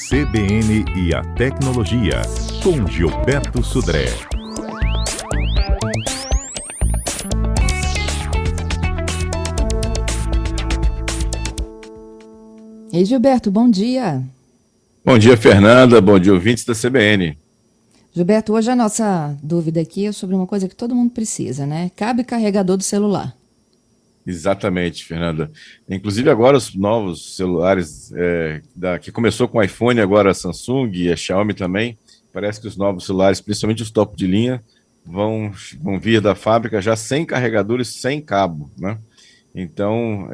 CBN e a Tecnologia, com Gilberto Sudré. Ei, Gilberto, bom dia. Bom dia, Fernanda. Bom dia, ouvintes da CBN. Gilberto, hoje a nossa dúvida aqui é sobre uma coisa que todo mundo precisa, né? Cabo e carregador do celular. Exatamente, Fernanda. Inclusive agora os novos celulares, que começou com o iPhone, agora a Samsung e a Xiaomi também, parece que os novos celulares, principalmente os top de linha, vão vir da fábrica já sem carregadores, sem cabo, né? Então,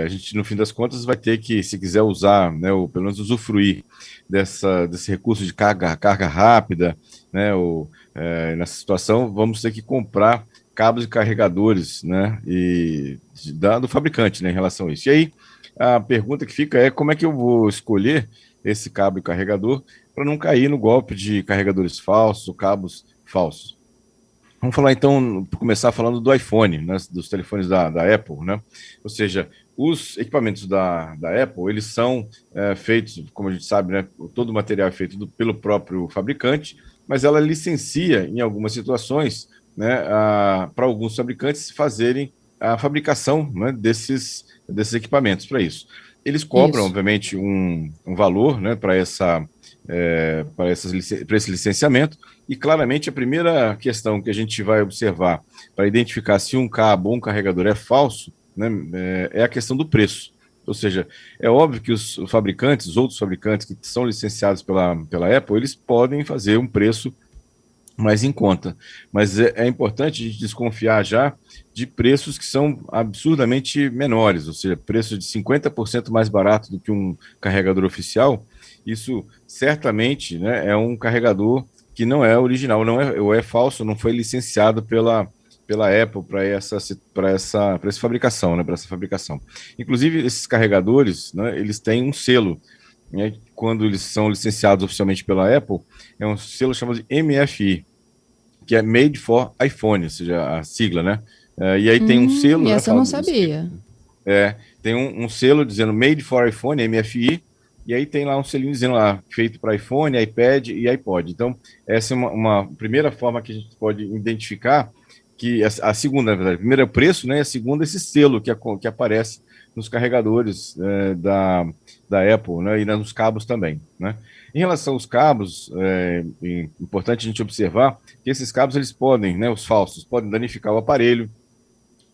a gente, no fim das contas, vai ter que, se quiser usar, né, ou pelo menos usufruir desse recurso de carga rápida, né, nessa situação, vamos ter que comprar cabos e carregadores, né, do fabricante, né, em relação a isso. E aí, a pergunta que fica é como é que eu vou escolher esse cabo e carregador para não cair no golpe de carregadores falsos ou cabos falsos. Vamos falar então, começar falando do iPhone, né, dos telefones da Apple, né? Ou seja, os equipamentos da Apple, eles são feitos, como a gente sabe, né, todo o material é feito pelo próprio fabricante, mas ela licencia em algumas situações, né, para alguns fabricantes fazerem a fabricação, né, desses equipamentos para isso. Eles cobram, obviamente, um valor, né, para esse licenciamento, e claramente a primeira questão que a gente vai observar para identificar se um cabo ou um carregador é falso, né, é a questão do preço. Ou seja, é óbvio que os outros fabricantes que são licenciados pela Apple, eles podem fazer um preço mais em conta, mas é importante a gente desconfiar já de preços que são absurdamente menores, ou seja, preço de 50% mais barato do que um carregador oficial. Isso certamente, né, é um carregador que não é original, ou é falso, não foi licenciado pela Apple para essa fabricação, né, para essa fabricação. Inclusive, esses carregadores, né, eles têm um selo, né, quando eles são licenciados oficialmente pela Apple, é um selo chamado MFI, que é Made for iPhone, ou seja, a sigla, né? E aí tem um selo... Essa né, eu não sabia. Tem um selo dizendo Made for iPhone, MFI, e aí tem lá um selinho dizendo lá, feito para iPhone, iPad e iPod. Então, essa é uma primeira forma que a gente pode identificar, que a segunda, na verdade, a primeira é o preço, né? A segunda é esse selo que aparece nos carregadores da Apple, né, e nos cabos também, né? Em relação aos cabos, é importante a gente observar que esses cabos, eles podem, né, os falsos, podem danificar o aparelho,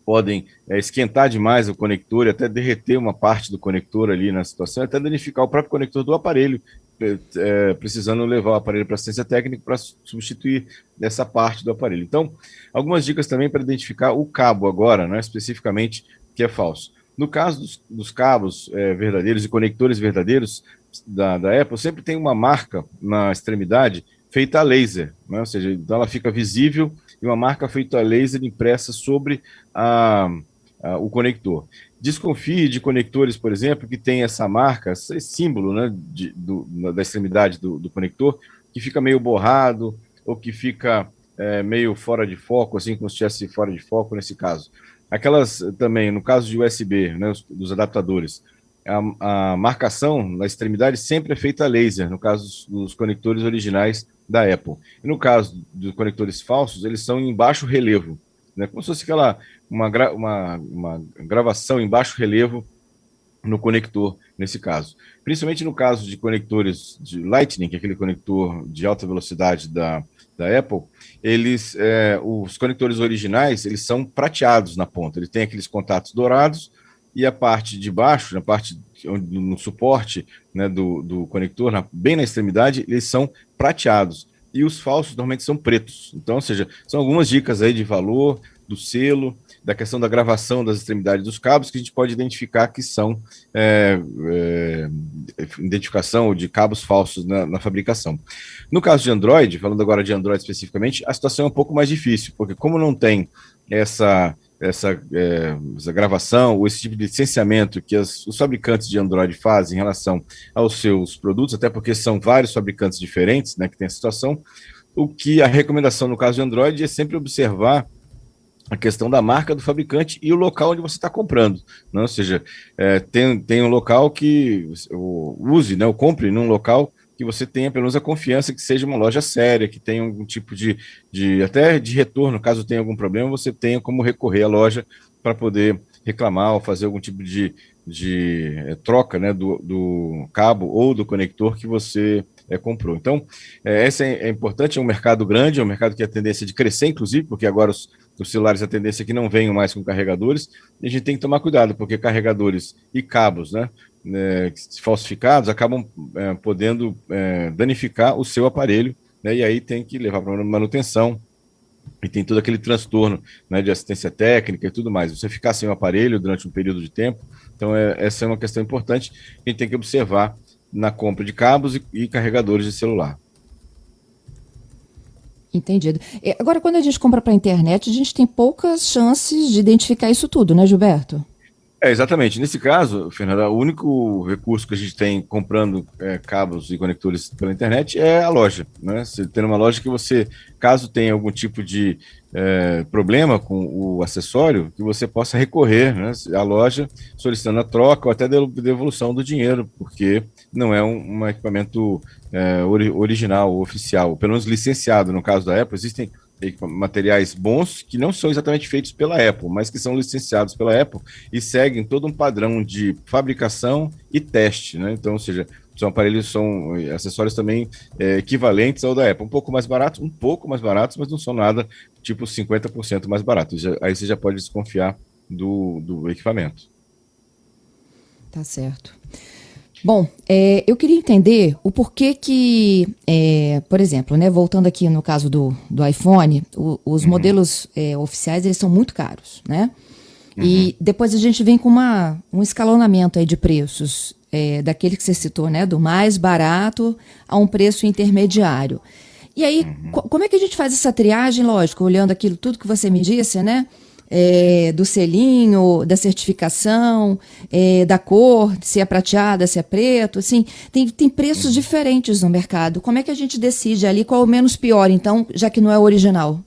podem esquentar demais o conector e até derreter uma parte do conector ali na situação, até danificar o próprio conector do aparelho, precisando levar o aparelho para assistência técnica para substituir essa parte do aparelho. Então, algumas dicas também para identificar o cabo agora, né, especificamente, que é falso. No caso dos cabos verdadeiros e conectores verdadeiros da Apple, sempre tem uma marca na extremidade feita a laser, né? Ou seja, então ela fica visível e uma marca feita a laser impressa sobre o conector. Desconfie de conectores, por exemplo, que tem essa marca, esse símbolo, né, da extremidade do conector, que fica meio borrado ou que fica meio fora de foco, assim como se estivesse fora de foco nesse caso. Aquelas também, no caso de USB, né, dos adaptadores, a marcação na extremidade sempre é feita a laser, no caso dos conectores originais da Apple. E no caso dos conectores falsos, eles são em baixo relevo, né, como se fosse uma gravação em baixo relevo no conector, nesse caso. Principalmente no caso de conectores de Lightning, que é aquele conector de alta velocidade da Apple, os conectores originais, eles são prateados na ponta, ele tem aqueles contatos dourados, e a parte de baixo, no suporte, né, do conector, bem na extremidade, eles são prateados. E os falsos normalmente são pretos. Então, ou seja, são algumas dicas aí de valor, do selo, da questão da gravação das extremidades dos cabos, que a gente pode identificar que são identificação de cabos falsos na fabricação. No caso de Android, falando agora de Android especificamente, a situação é um pouco mais difícil, porque como não tem essa gravação ou esse tipo de licenciamento que os fabricantes de Android fazem em relação aos seus produtos, até porque são vários fabricantes diferentes, né, que tem a situação, a recomendação no caso de Android é sempre observar a questão da marca do fabricante e o local onde você está comprando, né? Ou seja, tem um local que use, né, ou compre num local que você tenha pelo menos a confiança que seja uma loja séria, que tenha algum tipo até de retorno, caso tenha algum problema, você tenha como recorrer à loja para poder reclamar ou fazer algum tipo de troca, né, do cabo ou do conector que você comprou. Então, essa é importante, é um mercado grande, é um mercado que tem a tendência de crescer, inclusive, porque agora os celulares a tendência é que não venham mais com carregadores, e a gente tem que tomar cuidado, porque carregadores e cabos, né, falsificados acabam podendo danificar o seu aparelho, né, e aí tem que levar para manutenção, e tem todo aquele transtorno, né, de assistência técnica e tudo mais. Você ficar sem o aparelho durante um período de tempo, então essa é uma questão importante que a gente tem que observar na compra de cabos e carregadores de celular. Entendido. Agora, quando a gente compra para a internet, a gente tem poucas chances de identificar isso tudo, né, Gilberto? Exatamente. Nesse caso, Fernanda, o único recurso que a gente tem comprando cabos e conectores pela internet é a loja, né? Você tem uma loja que você, caso tenha algum tipo de problema com o acessório, que você possa recorrer, né, à loja solicitando a troca ou até devolução do dinheiro, porque não é um equipamento original ou oficial, pelo menos licenciado. No caso da Apple, existem materiais bons que não são exatamente feitos pela Apple, mas que são licenciados pela Apple e seguem todo um padrão de fabricação e teste, né? Então, ou seja, são aparelhos, são acessórios também equivalentes ao da Apple, um pouco mais baratos, mas não são nada tipo 50% mais baratos. Aí você já pode desconfiar do equipamento. Tá certo. Bom, eu queria entender o porquê que, por exemplo, né, voltando aqui no caso do iPhone, os modelos oficiais, eles são muito caros, né? E depois a gente vem com um escalonamento aí de preços, daquele que você citou, né, do mais barato a um preço intermediário. E aí, como é que a gente faz essa triagem, lógico, olhando aquilo tudo que você me disse, né? Do selinho, da certificação, da cor, se é prateada, se é preto, assim, tem preços diferentes no mercado. Como é que a gente decide ali qual é o menos pior, então, já que não é o original?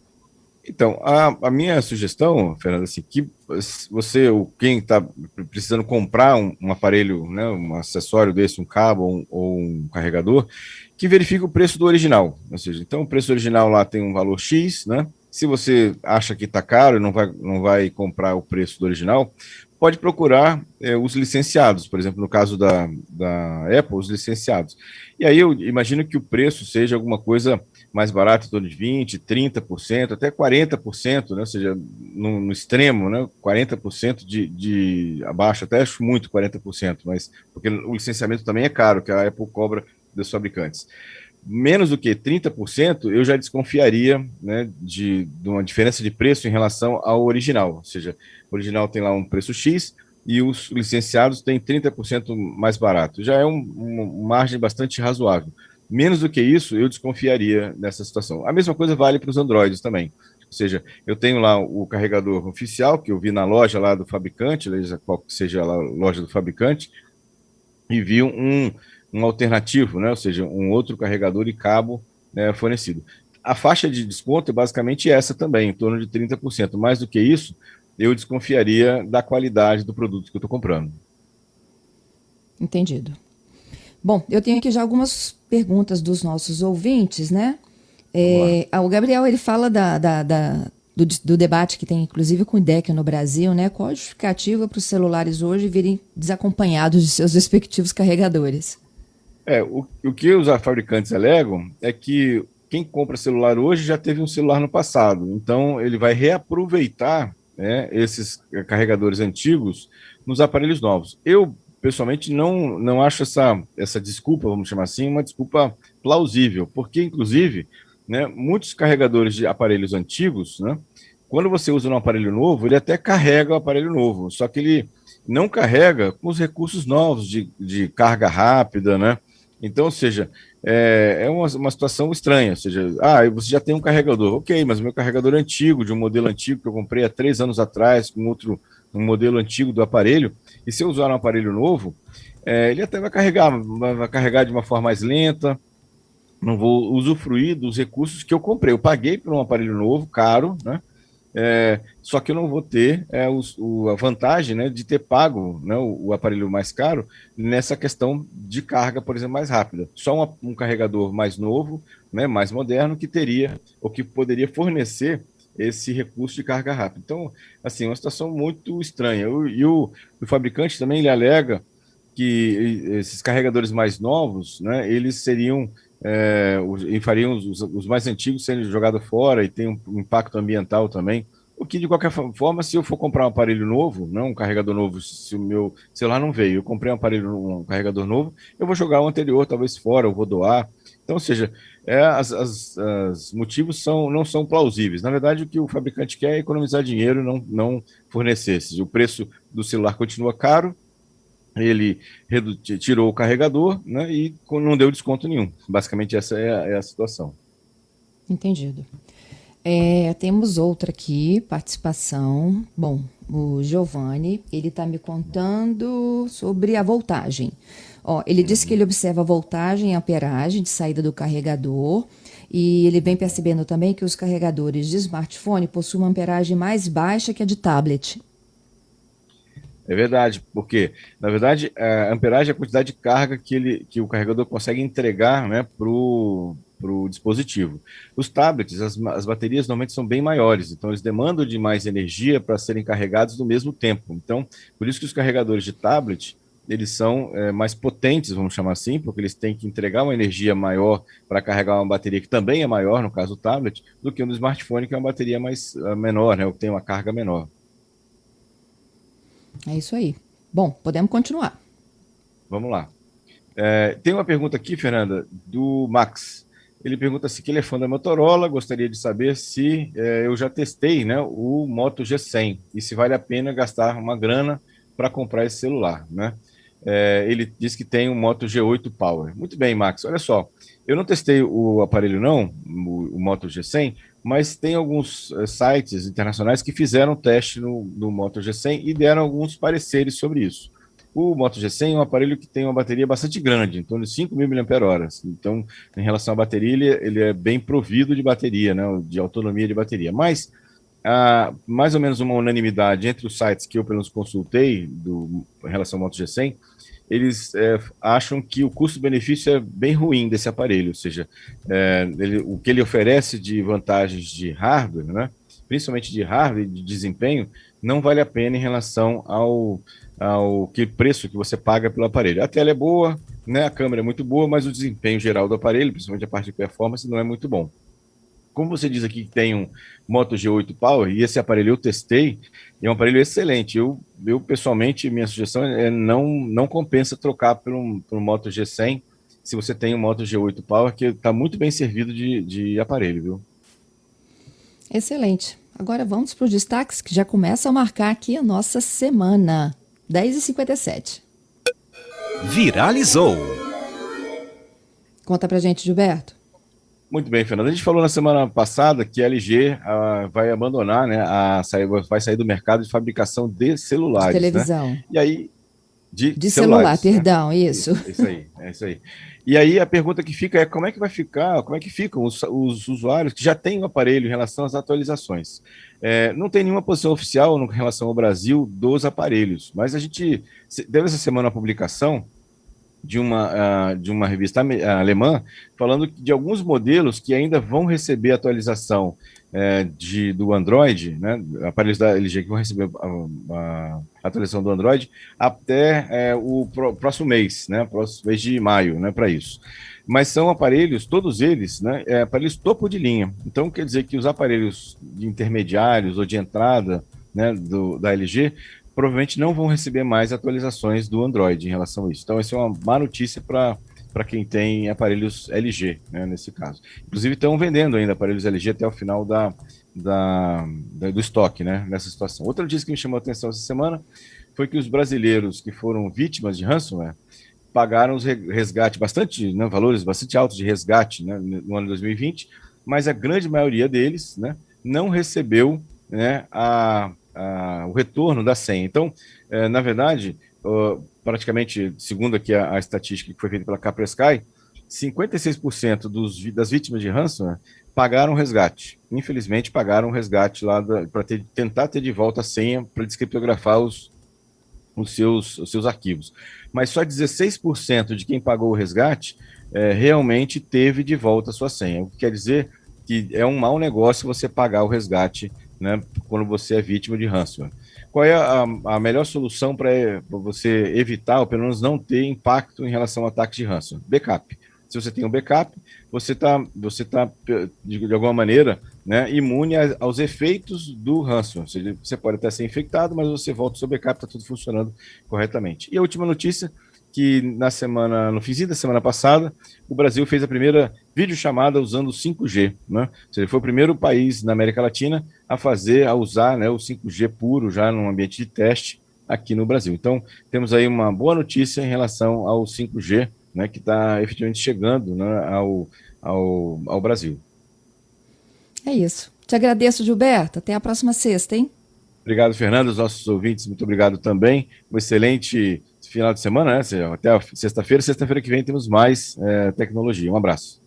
Então, a minha sugestão, Fernanda, assim, que você, quem está precisando comprar um aparelho, né, um acessório desse, um cabo ou um carregador, que verifique o preço do original. Ou seja, então o preço original lá tem um valor X, né? Se você acha que está caro e não vai comprar o preço do original, pode procurar os licenciados, por exemplo, no caso da Apple, os licenciados. E aí eu imagino que o preço seja alguma coisa mais barata, em torno de 20%, 30%, até 40%, né? Ou seja, no extremo, né? 40% de abaixo, até acho muito 40%, mas porque o licenciamento também é caro, que a Apple cobra dos fabricantes. Menos do que 30%, eu já desconfiaria, né, de uma diferença de preço em relação ao original. Ou seja, o original tem lá um preço X e os licenciados têm 30% mais barato. Já é uma margem bastante razoável. Menos do que isso, eu desconfiaria nessa situação. A mesma coisa vale para os Androids também. Ou seja, eu tenho lá o carregador oficial, que eu vi na loja lá do fabricante, qual seja a loja do fabricante, e vi um alternativo, né? Ou seja, um outro carregador e cabo, né, fornecido. A faixa de desconto é basicamente essa também, em torno de 30%. Mais do que isso, eu desconfiaria da qualidade do produto que eu estou comprando. Entendido. Bom, eu tenho aqui já algumas perguntas dos nossos ouvintes, né? O Gabriel, ele fala do debate que tem, inclusive, com o IDEC no Brasil, né? Qual a justificativa para os celulares hoje virem desacompanhados de seus respectivos carregadores? O que os fabricantes alegam é que quem compra celular hoje já teve um celular no passado, então ele vai reaproveitar, né, esses carregadores antigos nos aparelhos novos. Eu, pessoalmente, não acho essa desculpa, vamos chamar assim, uma desculpa plausível, porque, inclusive, né, muitos carregadores de aparelhos antigos, né, quando você usa um aparelho novo, ele até carrega o aparelho novo, só que ele não carrega com os recursos novos de carga rápida, né? Então, ou seja, é uma situação estranha. Ou seja, você já tem um carregador, ok, mas o meu carregador é antigo, de um modelo antigo que eu comprei há 3 anos atrás, com um modelo antigo do aparelho, e se eu usar um aparelho novo, ele até vai carregar de uma forma mais lenta, não vou usufruir dos recursos que eu comprei. Eu paguei por um aparelho novo, caro, né? Só que eu não vou ter a vantagem, né, de ter pago, né, o aparelho mais caro nessa questão de carga, por exemplo, mais rápida. Só um carregador mais novo, né, mais moderno, que teria, ou que poderia fornecer esse recurso de carga rápida. Então, assim, uma situação muito estranha. O fabricante também ele alega que esses carregadores mais novos, né, eles seriam e fariam os mais antigos sendo jogados fora e tem um impacto ambiental também. O que, de qualquer forma, se eu for comprar um aparelho novo, não um carregador novo, se o meu celular não veio, eu comprei um carregador novo, eu vou jogar o anterior talvez fora, eu vou doar. Então, ou seja, os motivos não são plausíveis. Na verdade, o que o fabricante quer é economizar dinheiro, não fornecer. O preço do celular continua caro, ele tirou o carregador, né, e não deu desconto nenhum. Basicamente, essa é a situação. Entendido. Temos outra aqui, participação. Bom, o Giovanni, ele está me contando sobre a voltagem. Ele disse que ele observa a voltagem e amperagem de saída do carregador e ele vem percebendo também que os carregadores de smartphone possuem uma amperagem mais baixa que a de tablet. É verdade, porque, na verdade, a amperagem é a quantidade de carga que o carregador consegue entregar, né, para o dispositivo. Os tablets, as baterias normalmente são bem maiores, então eles demandam de mais energia para serem carregados no mesmo tempo. Então, por isso que os carregadores de tablet, eles são mais potentes, vamos chamar assim, porque eles têm que entregar uma energia maior para carregar uma bateria que também é maior, no caso do tablet, do que no smartphone, que é uma bateria menor, né, ou que tem uma carga menor. É isso aí. Bom, podemos continuar. Vamos lá. Tem uma pergunta aqui, Fernanda, do Max. Ele pergunta se ele é fã da Motorola, gostaria de saber se eu já testei, né, o Moto G100 e se vale a pena gastar uma grana para comprar esse celular, né? Ele diz que tem um Moto G8 Power. Muito bem, Max. Olha só, eu não testei o aparelho não, o Moto G100, mas tem alguns sites internacionais que fizeram teste no Moto G100 e deram alguns pareceres sobre isso. O Moto G100 é um aparelho que tem uma bateria bastante grande, em torno de 5.000 mAh. Então, em relação à bateria, ele é bem provido de bateria, né, de autonomia de bateria. Mas, mais ou menos uma unanimidade entre os sites que eu, pelo menos, consultei em relação ao Moto G100, eles acham que o custo-benefício é bem ruim desse aparelho, ou seja, o que ele oferece de vantagens de hardware, né, principalmente de hardware e de desempenho, não vale a pena em relação ao preço que você paga pelo aparelho. A tela é boa, né, a câmera é muito boa, mas o desempenho geral do aparelho, principalmente a parte de performance, não é muito bom. Como você diz aqui que tem um Moto G8 Power, e esse aparelho eu testei, é um aparelho excelente. Eu pessoalmente, minha sugestão é não compensa trocar por um Moto G100 se você tem um Moto G8 Power, que está muito bem servido de aparelho, viu? Excelente. Agora vamos para os destaques que já começam a marcar aqui a nossa semana. 10h57. Viralizou. Conta pra gente, Gilberto. Muito bem, Fernando. A gente falou na semana passada que a LG vai abandonar, né, vai sair do mercado de fabricação de celulares. De televisão. Né? E aí, de celular, perdão, né? Isso. É isso aí. E aí a pergunta que fica é como é que ficam os usuários que já têm o aparelho em relação às atualizações. Não tem nenhuma posição oficial em relação ao Brasil dos aparelhos, mas a gente teve essa semana a publicação de uma revista alemã falando de alguns modelos que ainda vão receber atualização do Android, né, aparelhos da LG que vão receber a atualização do Android até o próximo mês, né, próximo mês de maio, né, para isso. Mas são aparelhos, todos eles, né, aparelhos topo de linha. Então quer dizer que os aparelhos de intermediários ou de entrada, né, da LG provavelmente não vão receber mais atualizações do Android em relação a isso. Então, essa é uma má notícia para quem tem aparelhos LG, né, nesse caso. Inclusive, estão vendendo ainda aparelhos LG até o final do estoque, né, nessa situação. Outra notícia que me chamou a atenção essa semana foi que os brasileiros que foram vítimas de ransomware pagaram os resgate valores bastante altos de resgate, né, no ano de 2020, mas a grande maioria deles, né, não recebeu, né, o retorno da senha. Então, na verdade, praticamente, segundo aqui a estatística que foi feita pela Kaspersky, 56% das vítimas de ransomware pagaram resgate. Infelizmente, pagaram o resgate lá para tentar ter de volta a senha para descriptografar os seus arquivos. Mas só 16% de quem pagou o resgate realmente teve de volta a sua senha. O que quer dizer que é um mau negócio você pagar o resgate, né, quando você é vítima de ransomware. Qual é a melhor solução para você evitar, ou pelo menos não ter impacto em relação a ataques de ransomware? Backup. Se você tem um backup, você tá de alguma maneira, né, imune aos efeitos do ransomware. Ou seja, você pode até ser infectado, mas você volta ao seu backup, está tudo funcionando corretamente. E a última notícia, que no finzinho da semana passada, o Brasil fez a primeira videochamada usando o 5G, né? Ou seja, foi o primeiro país na América Latina a usar, né, o 5G puro já num ambiente de teste aqui no Brasil. Então, temos aí uma boa notícia em relação ao 5G, né, que está efetivamente chegando, né, ao Brasil. É isso. Te agradeço, Gilberto. Até a próxima sexta, hein? Obrigado, Fernando, os nossos ouvintes, muito obrigado também. Um excelente final de semana, né? Até sexta-feira. Sexta-feira que vem temos mais tecnologia. Um abraço.